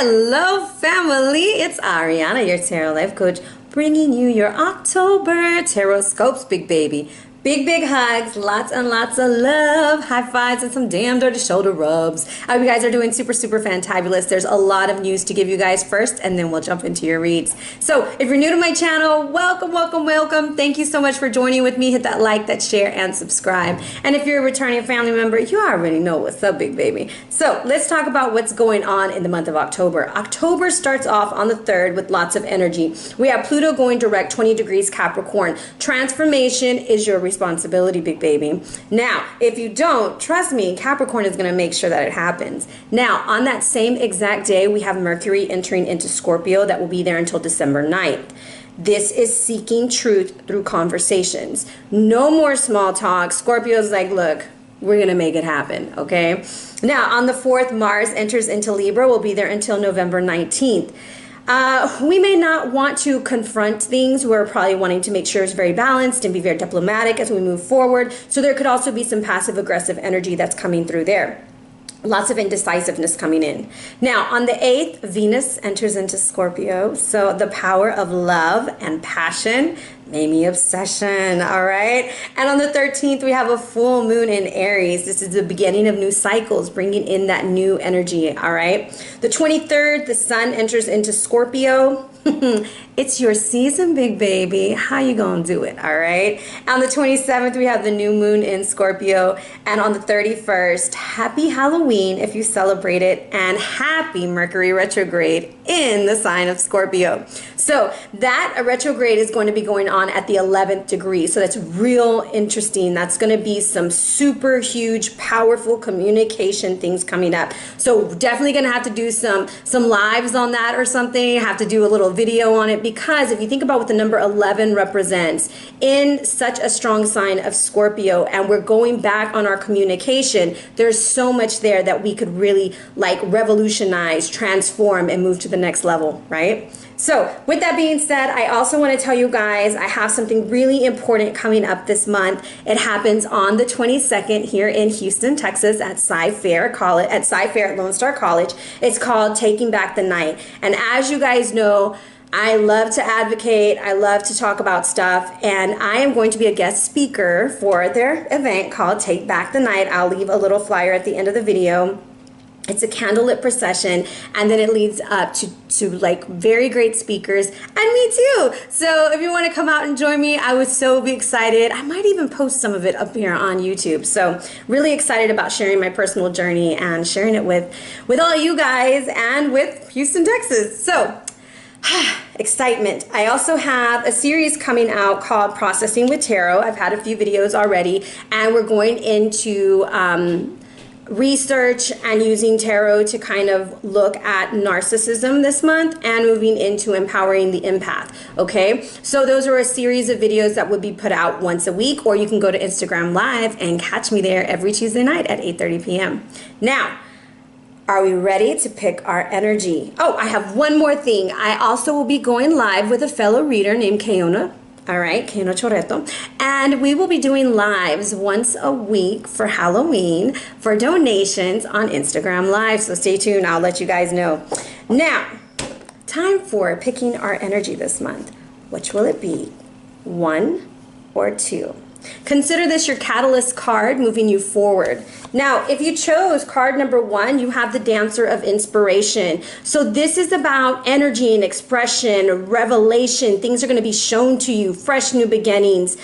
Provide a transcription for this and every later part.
Hello family, it's Ariana, your tarot life coach, bringing you your October tarot scopes, big baby. Big hugs, lots and lots of love, high fives, and some damn dirty shoulder rubs. I hope you guys are doing super fantabulous. There's a lot of news to give you guys first, and then we'll jump into your reads. So if you're new to my channel, welcome. Thank you so much for joining with me. Hit that like, that share, and subscribe. And if you're a returning family member, you already know what's up, big baby. So let's talk about what's going on in the month of October. October starts off on the 3rd with lots of energy. We have Pluto going direct 20 degrees Capricorn. Transformation is your responsibility, big baby. Now, if you don't, trust me, Capricorn is going to make sure that it happens. Now, on that same exact day, we have Mercury entering into Scorpio that will be there until December 9th. This is seeking truth through conversations. No more small talk. Scorpio's like, look, we're going to make it happen, okay? Now, on the 4th, Mars enters into Libra. We'll be there until November 19th. We may not want to confront things. We're probably wanting to make sure it's very balanced and be very diplomatic as we move forward. So there could also be some passive-aggressive energy that's coming through there. Lots of indecisiveness coming in. Now, on the 8th, Venus enters into Scorpio. So the power of love and passion, maybe obsession, all right? And on the 13th, we have a full moon in Aries. This is the beginning of new cycles, bringing in that new energy, all right? The 23rd, the sun enters into Scorpio. It's your season, big baby. How you gonna do it, all right? On the 27th, we have the new moon in Scorpio. And on the 31st, happy Halloween if you celebrate it, and happy Mercury retrograde in the sign of Scorpio. So that retrograde is going to be going on at the 11th degree. So that's real interesting. That's going to be some super huge, powerful communication things coming up. So definitely going to have to do some lives on that or something. Have to do a little video on it, because if you think about what the number 11 represents in such a strong sign of Scorpio, and we're going back on our communication, there's so much there that we could really like revolutionize, transform, and move to the next level, right? So with that being said, I also want to tell you guys I have something really important coming up this month. It happens on the 22nd here in Houston, Texas at Sci-Fair College, at Lone Star College. It's called Taking Back the Night. And as you guys know, I love to advocate, I love to talk about stuff, and I am going to be a guest speaker for their event called Take Back the Night. I'll leave a little flyer at the end of the video. It's a candlelit procession, and then it leads up to like very great speakers, and me too. So if you want to come out and join me, I would so be excited. I might even post some of it up here on YouTube. So really excited about sharing my personal journey and sharing it with all you guys and with Houston, Texas. So excitement. I also have a series coming out called Processing with Tarot. I've had a few videos already, and we're going into research and using tarot to kind of look at narcissism this month, and moving into empowering the empath. Okay, so those are a series of videos that would be put out once a week, or you can go to Instagram Live and catch me there every Tuesday night at 8:30 p.m. Now, are we ready to pick our energy? Oh, I have one more thing. I also will be going live with a fellow reader named Keona. All right, Keona Choreto. And we will be doing lives once a week for Halloween for donations on Instagram Live. So stay tuned. I'll let you guys know. Now, time for picking our energy this month. Which will it be? 1 or 2? Consider this your catalyst card moving you forward. Now, if you chose card number 1, you have the Dancer of Inspiration. So this is about energy and expression, revelation. Things are going to be shown to you, fresh new beginnings.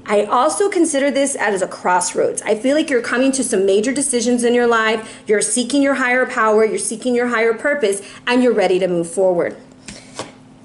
I also consider this as a crossroads. I feel like you're coming to some major decisions in your life. You're seeking your higher power, you're seeking your higher purpose, and you're ready to move forward.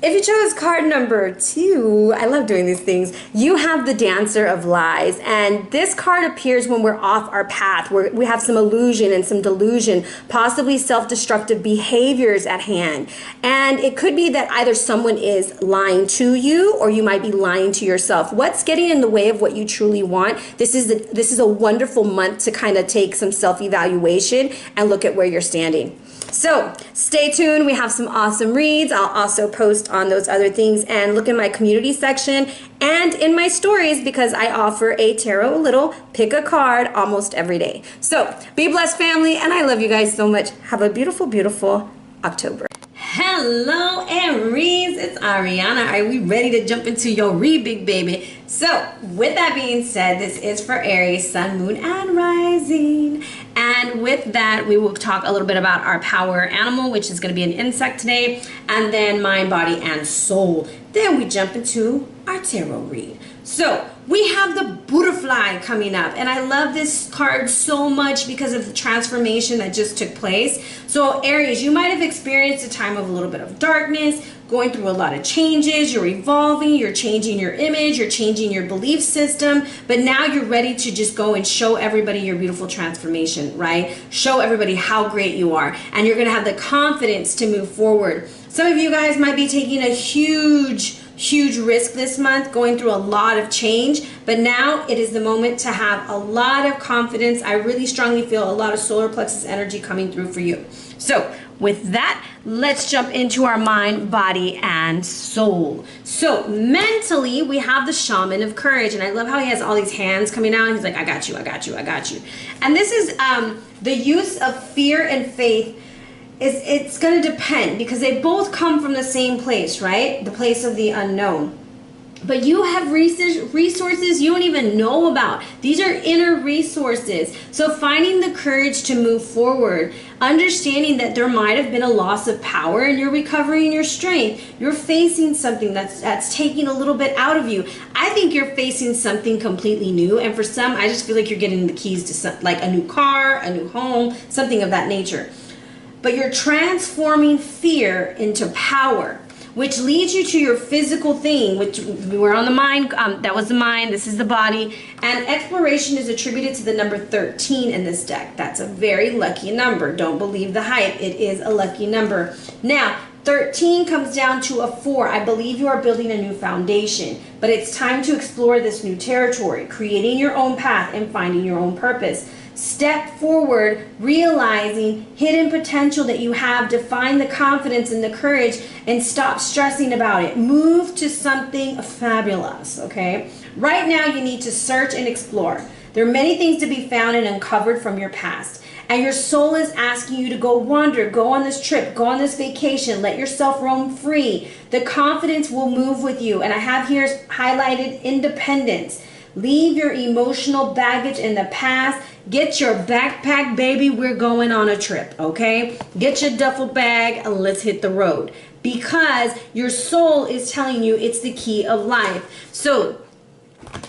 If you chose card number 2, I love doing these things, you have the Dancer of Lies. And this card appears when we're off our path, where we have some illusion and some delusion, possibly self-destructive behaviors at hand. And it could be that either someone is lying to you, or you might be lying to yourself. What's getting in the way of what you truly want? This is a wonderful month to kind of take some self-evaluation and look at where you're standing. So stay tuned. We have some awesome reads. I'll also post on those other things, and look in my community section and in my stories, because I offer a tarot little pick a card almost every day. So be blessed, family, and I love you guys so much. Have a beautiful, beautiful October. Hello Aries, it's Ariana. Are we ready to jump into your read, big baby? So with that being said, this is for Aries, Sun, Moon, and Rising. And with that, we will talk a little bit about our power animal, which is going to be an insect today, and then mind, body, and soul. Then we jump into our tarot read. So we have the butterfly coming up, and I love this card so much because of the transformation that just took place. So Aries, you might have experienced a time of a little bit of darkness, going through a lot of changes. You're evolving, you're changing your image, you're changing your belief system, but now you're ready to just go and show everybody your beautiful transformation, right? Show everybody how great you are, and you're gonna have the confidence to move forward. Some of you guys might be taking a huge risk this month, going through a lot of change, but now it is the moment to have a lot of confidence. I really strongly feel a lot of solar plexus energy coming through for you. So with that, let's jump into our mind, body, and soul. So mentally, we have the shaman of courage, and I love how he has all these hands coming out. He's like, I got you, I got you, I got you. And this is the use of fear and faith. It's going to depend because they both come from the same place, right? The place of the unknown. But you have resources you don't even know about. These are inner resources. So finding the courage to move forward, understanding that there might have been a loss of power and you're recovering your strength. You're facing something that's taking a little bit out of you. I think you're facing something completely new. And for some, I just feel like you're getting the keys to some, like a new car, a new home, something of that nature. But you're transforming fear into power, which leads you to your physical thing, which we were on the mind. That was the mind. This is the body. And exploration is attributed to the number 13 in this deck. That's a very lucky number. Don't believe the hype. It is a lucky number. Now, 13 comes down to a 4. I believe you are building a new foundation, but it's time to explore this new territory, creating your own path and finding your own purpose. Step forward, realizing hidden potential that you have, to find the confidence and the courage and stop stressing about it. Move to something fabulous, okay? Right now you need to search and explore. There are many things to be found and uncovered from your past. And your soul is asking you to go wander, go on this trip, go on this vacation, let yourself roam free. The confidence will move with you. And I have here highlighted independence. Leave your emotional baggage in the past. Get your backpack, baby. We're going on a trip, okay? Get your duffel bag and let's hit the road. Because your soul is telling you it's the key of life. So,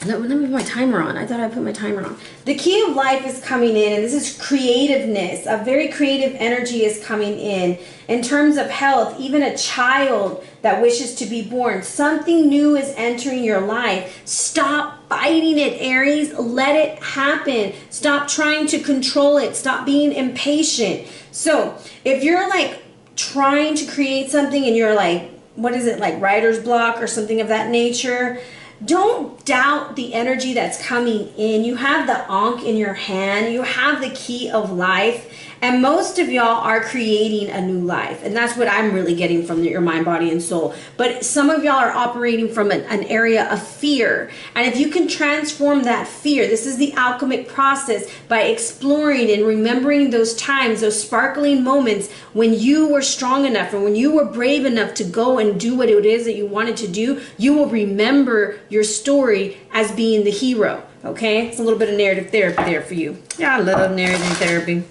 let me put my timer on. I thought I put my timer on. The key of life is coming in, and this is creativeness. A very creative energy is coming in. In terms of health, even a child that wishes to be born, something new is entering your life. Stop fighting it, Aries. Let it happen. Stop trying to control it. Stop being impatient. So, if you're like trying to create something and you're like, what is it, like writer's block or something of that nature, don't doubt the energy that's coming in. You have the Ankh in your hand. You have the key of life. And most of y'all are creating a new life. And that's what I'm really getting from your mind, body, and soul. But some of y'all are operating from an area of fear. And if you can transform that fear, this is the alchemic process, by exploring and remembering those times, those sparkling moments when you were strong enough and when you were brave enough to go and do what it is that you wanted to do. You will remember your story as being the hero. Okay? It's a little bit of narrative therapy there for you. Yeah, I love narrative therapy.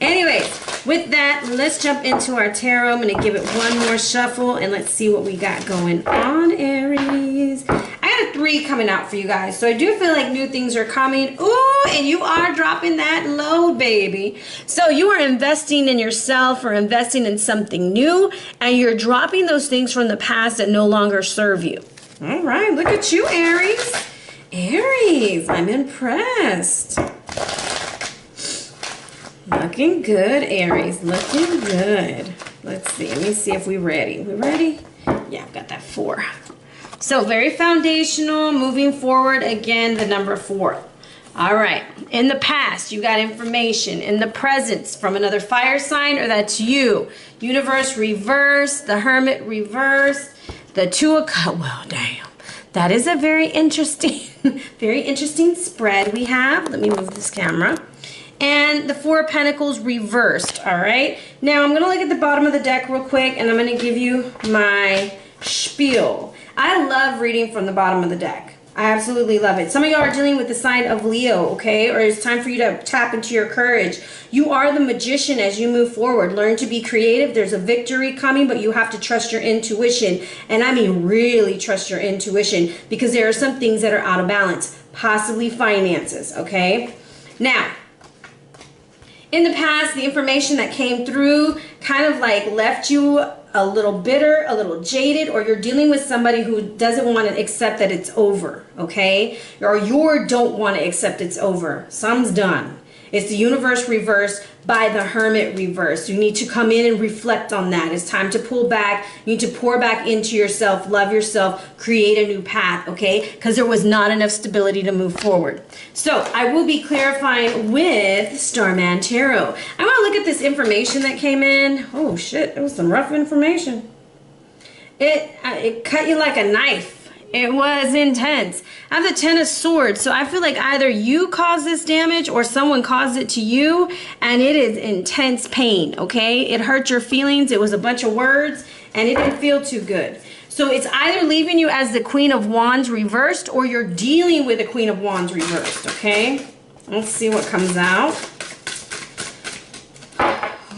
Anyways, with that, let's jump into our tarot. I'm going to give it one more shuffle and let's see what we got going on, Aries. I got a 3 coming out for you guys, so I do feel like new things are coming. Ooh, and you are dropping that load, baby. So you are investing in yourself or investing in something new, and you're dropping those things from the past that no longer serve you. All right, look at you, Aries. Aries, I'm impressed. Looking good, Aries. Looking good. Let's see. Let me see if we're ready. We ready? Yeah, I've got that 4. So very foundational. Moving forward, again, the number 4. All right. In the past, you got information. In the present, from another fire sign, or that's you. Universe reverse. The Hermit reverse. The 2 of Cups. Well, damn. That is a very interesting spread we have. Let me move this camera. and the Four of Pentacles reversed. All right, now I'm gonna look at the bottom of the deck real quick, and I'm gonna give you my spiel. I love reading from the bottom of the deck. I absolutely love it. Some of y'all are dealing with the sign of Leo, okay? Or it's time for you to tap into your courage. You are the magician as you move forward. Learn to be creative. There's a victory coming, but you have to trust your intuition. And I mean really trust your intuition, because there are some things that are out of balance, possibly finances, okay? Now, in the past, the information that came through kind of like left you a little bitter, a little jaded, or you're dealing with somebody who doesn't want to accept that it's over, okay? Or you don't want to accept it's over. Some's done. It's the universe reversed by the Hermit reversed. You need to come in and reflect on that. It's time to pull back. You need to pour back into yourself, love yourself, create a new path, okay? Because there was not enough stability to move forward. So I will be clarifying with Starman Tarot. I want to look at this information that came in. Oh shit, it was some rough information. It cut you like a knife. It was intense. I have the Ten of Swords, so I feel like either you caused this damage or someone caused it to you, and it is intense pain, okay? It hurt your feelings. It was a bunch of words, and it didn't feel too good. So it's either leaving you as the Queen of Wands reversed, or you're dealing with the Queen of Wands reversed, okay? Let's see what comes out.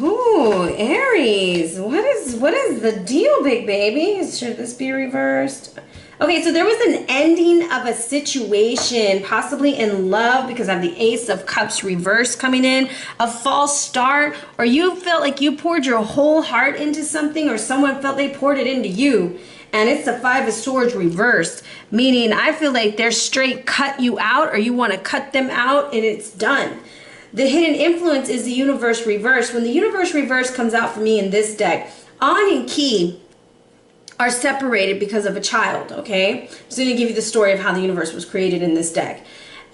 Ooh, Aries. What is the deal, big baby? Should this be reversed? Okay, so there was an ending of a situation, possibly in love, because I have the Ace of Cups reversed coming in, a false start, or you felt like you poured your whole heart into something, or someone felt they poured it into you, and it's the Five of Swords reversed, meaning I feel like they're straight cut you out, or you want to cut them out, and it's done. The hidden influence is the universe reversed. When the universe reversed comes out for me in this deck, On and Key are separated because of a child, okay? I'm just going to give you the story of how the universe was created in this deck.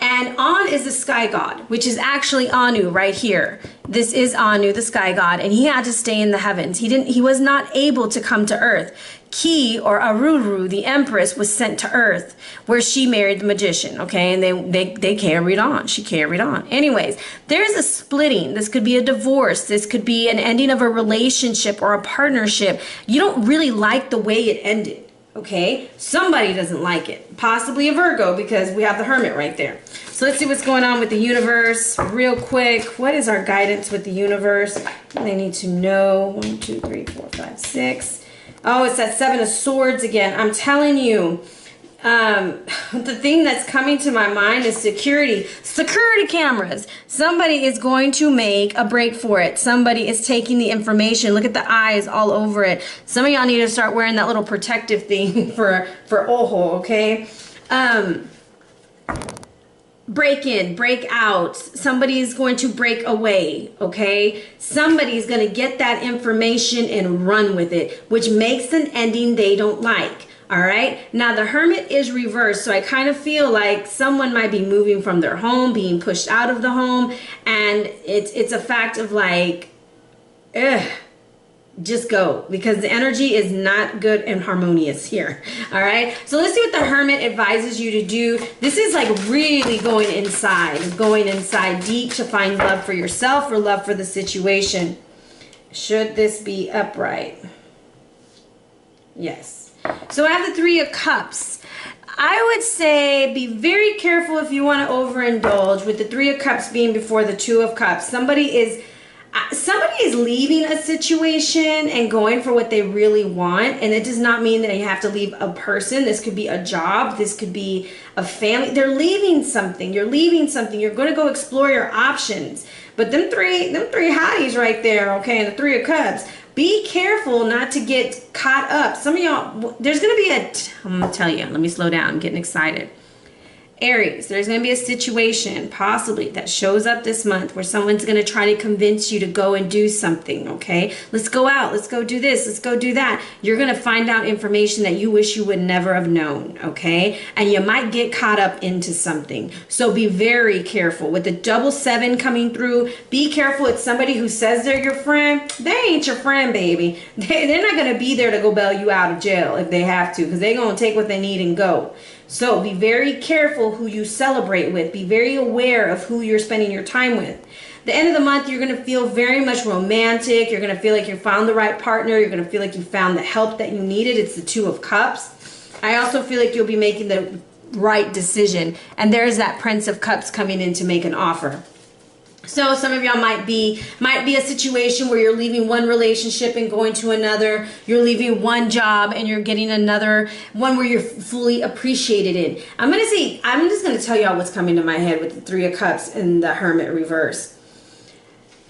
And On is the sky god, which is actually Anu right here. This is Anu, the sky god, and he had to stay in the heavens. He was not able to come to earth. Ki, or Aruru, the empress, was sent to earth, where she married the magician, okay? And they carried on. She carried on. Anyways, there's a splitting. This could be a divorce. This could be an ending of a relationship or a partnership. You don't really like the way it ended. Okay, somebody doesn't like it, possibly a Virgo, because we have the Hermit right there. So let's see what's going on with the universe real quick. What is our guidance with the universe? They need to know. 1, 2, 3, 4, 5, 6. Oh, it's that Seven of Swords again. I'm telling you, the thing that's coming to my mind is security cameras. Somebody is going to make a break for it. Somebody is taking the information. Look at the eyes all over it. Some of y'all need to start wearing that little protective thing for ojo, okay? Break in, break out. Somebody's going to break away, okay? Somebody's going to get that information and run with it, which makes an ending they don't like. All right, now the Hermit is reversed, so I kind of feel like someone might be moving from their home, being pushed out of the home, and it's a fact of like, just go, because the energy is not good and harmonious here. All right, so let's see what the Hermit advises you to do. This is like really going inside deep to find love for yourself or love for the situation. Should this be upright? Yes. So I have the Three of Cups. I would say be very careful if you want to overindulge with the Three of Cups being before the Two of Cups. Somebody is leaving a situation and going for what they really want, and it does not mean that you have to leave a person. This could be a job, this could be a family. They're leaving something. You're leaving something. You're going to go explore your options. But them three hotties right there, okay, and the Three of Cups, be careful not to get caught up. Some of y'all, there's going to be I'm going to tell you, let me slow down, I'm getting excited. Aries, there's going to be a situation possibly that shows up this month where someone's going to try to convince you to go and do something, okay? Let's go out. Let's go do this. Let's go do that. You're going to find out information that you wish you would never have known, okay? And you might get caught up into something. So be very careful. With the double 7 coming through, be careful. It's somebody who says they're your friend. They ain't your friend, baby. They're not going to be there to go bail you out of jail if they have to, because they're going to take what they need and go. So be very careful who you celebrate with. Be very aware of who you're spending your time with. the end of the month, you're going to feel very much romantic. You're going to feel like you found the right partner. You're going to feel like you found the help that you needed. It's the Two of Cups. I also feel like you'll be making the right decision. And there's that Prince of Cups coming in to make an offer. So some of y'all might be a situation where you're leaving one relationship and going to another. You're leaving one job and you're getting another one where you're fully appreciated in. I'm just gonna tell y'all what's coming to my head with the Three of Cups and the Hermit reverse.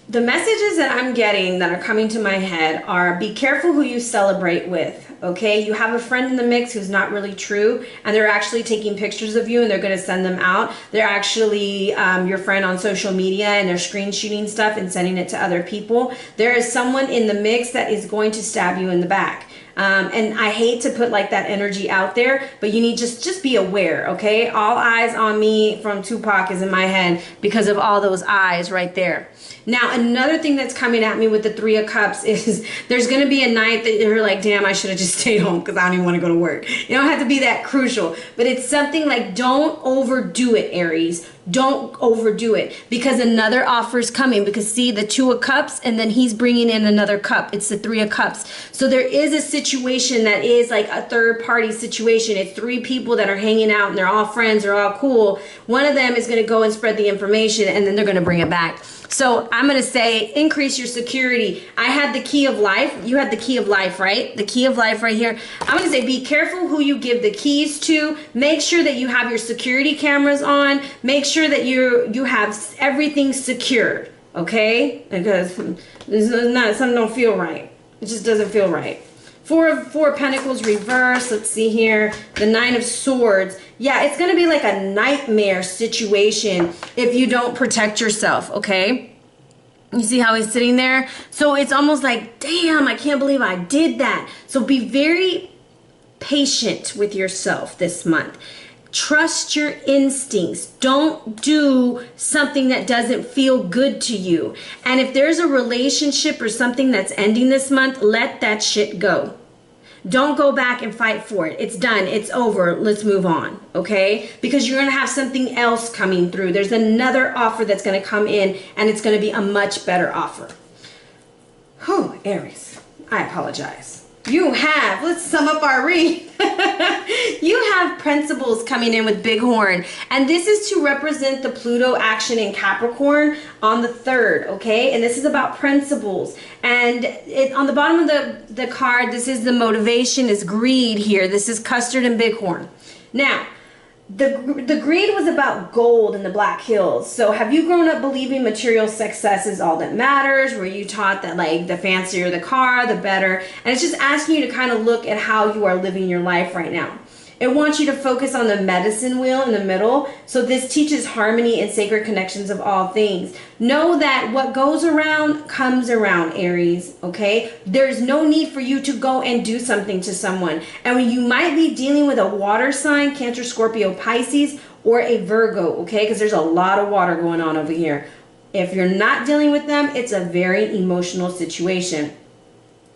The messages that I'm getting that are coming to my head are, be careful who you celebrate with, okay? You have a friend in the mix who's not really true, and they're actually taking pictures of you and they're going to send them out. They're actually your friend on social media and they're screen shooting stuff and sending it to other people. There is someone in the mix that is going to stab you in the back. And I hate to put like that energy out there, but you need just be aware, okay? All eyes on me from Tupac is in my head because of all those eyes right there. Now, another thing that's coming at me with the Three of Cups is there's going to be a night that you're like, damn, I should have just stayed home because I don't even want to go to work. You don't have to be that crucial, but it's something like, don't overdo it, Aries. Don't overdo it, because another offer is coming. Because see, the Two of Cups, and then he's bringing in another cup. It's the Three of Cups. So there is a situation that is like a third party situation. It's three people that are hanging out and they're all friends, they're all cool. One of them is going to go and spread the information and then they're going to bring it back. So I'm going to say, increase your security. I had the Key of Life. You had the Key of Life, right? The Key of Life right here. I'm going to say, be careful who you give the keys to. Make sure that you have your security cameras on. Make sure that you have everything secured, okay? Because this is not, something don't feel right. It just doesn't feel right. Four of Pentacles reverse. Let's see here. The Nine of Swords. Yeah, it's going to be like a nightmare situation if you don't protect yourself, okay? You see how he's sitting there? So it's almost like, damn, I can't believe I did that. So be very patient with yourself this month. Trust your instincts. Don't do something that doesn't feel good to you. And if there's a relationship or something that's ending this month, let that shit go. Don't go back and fight for it. It's done. It's over. Let's move on, okay? Because you're going to have something else coming through. There's another offer that's going to come in, and it's going to be a much better offer. Whew, Aries, I apologize. You have, let's sum up our read. You have Principles coming in with Bighorn, and this is to represent the Pluto action in Capricorn on the 3rd, okay? And this is about principles. And on the bottom of the card, this is the motivation, is greed here. This is Custard and Bighorn. Now, the greed was about gold in the Black Hills. So have you grown up believing material success is all that matters? Were you taught that like the fancier the car, the better? And it's just asking you to kind of look at how you are living your life right now. It wants you to focus on the medicine wheel in the middle. So this teaches harmony and sacred connections of all things. Know that what goes around comes around, Aries, okay? There's no need for you to go and do something to someone. And when you might be dealing with a water sign, Cancer, Scorpio, Pisces, or a Virgo, okay? Because there's a lot of water going on over here. If you're not dealing with them, it's a very emotional situation.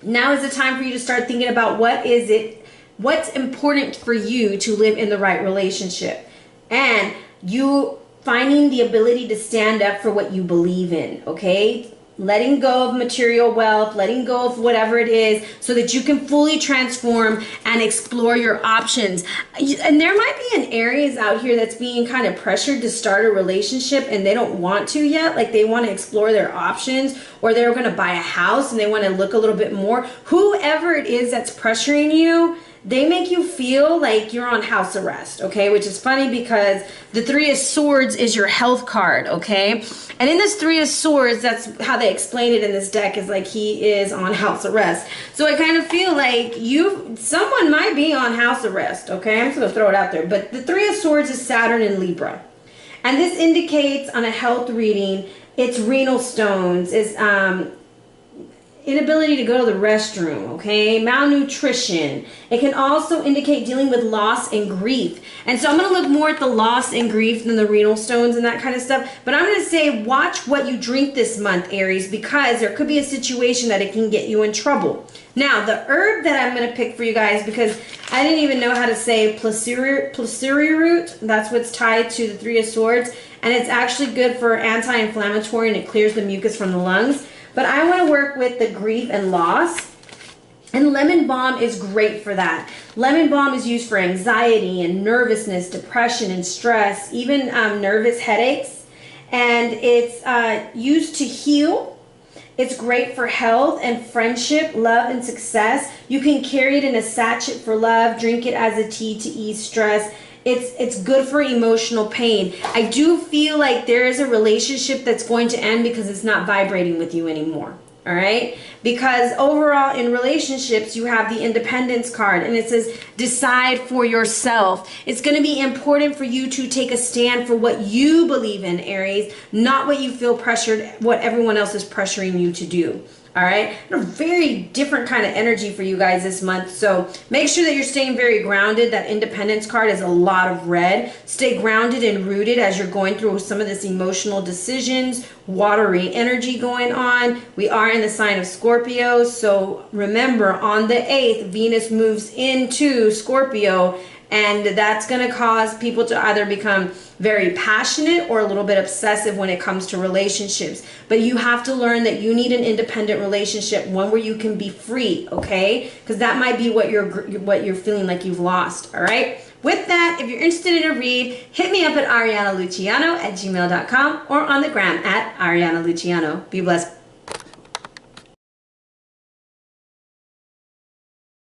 Now is the time for you to start thinking about what's important for you to live in the right relationship, and you finding the ability to stand up for what you believe in, okay? Letting go of material wealth, letting go of whatever it is, so that you can fully transform and explore your options. And there might be an Aries out here that's being kind of pressured to start a relationship and they don't want to yet. Like they want to explore their options, or they're going to buy a house and they want to look a little bit more. Whoever it is that's pressuring you, they make you feel like you're on house arrest, okay? Which is funny because the Three of Swords is your health card, okay? And in this Three of Swords, that's how they explain it in this deck, is like he is on house arrest. So I kind of feel like someone might be on house arrest, okay? I'm just going to throw it out there. But the Three of Swords is Saturn in Libra. And this indicates on a health reading, it's renal stones, it's inability to go to the restroom, okay? Malnutrition. It can also indicate dealing with loss and grief. And so I'm going to look more at the loss and grief than the renal stones and that kind of stuff. But I'm going to say watch what you drink this month, Aries, because there could be a situation that it can get you in trouble. Now, the herb that I'm going to pick for you guys, because I didn't even know how to say placeri root. That's what's tied to the Three of Swords. and it's actually good for anti-inflammatory, and it clears the mucus from the lungs. But I want to work with the grief and loss. And lemon balm is great for that. Lemon balm is used for anxiety and nervousness, depression and stress, even nervous headaches. And it's used to heal. It's great for health and friendship, love and success. You can carry it in a sachet for love, drink it as a tea to ease stress. It's good for emotional pain. I do feel like there is a relationship that's going to end because it's not vibrating with you anymore. All right, because overall in relationships you have the independence card, and it says decide for yourself. It's going to be important for you to take a stand for what you believe in, Aries, not what you feel pressured, what everyone else is pressuring you to do. All right, and a very different kind of energy for you guys this month. So make sure that you're staying very grounded. That independence card is a lot of red. Stay grounded and rooted as you're going through some of this emotional decisions, watery energy going on. We are in the sign of Scorpio. So remember, on the 8th, Venus moves into Scorpio, and that's going to cause people to either become very passionate or a little bit obsessive when it comes to relationships. But you have to learn that you need an independent relationship, one where you can be free, okay? Because that might be what you're feeling like you've lost, all right? With that, if you're interested in a read, hit me up at arianaluciano@gmail.com or on the gram at Ariana Luciano. Be blessed.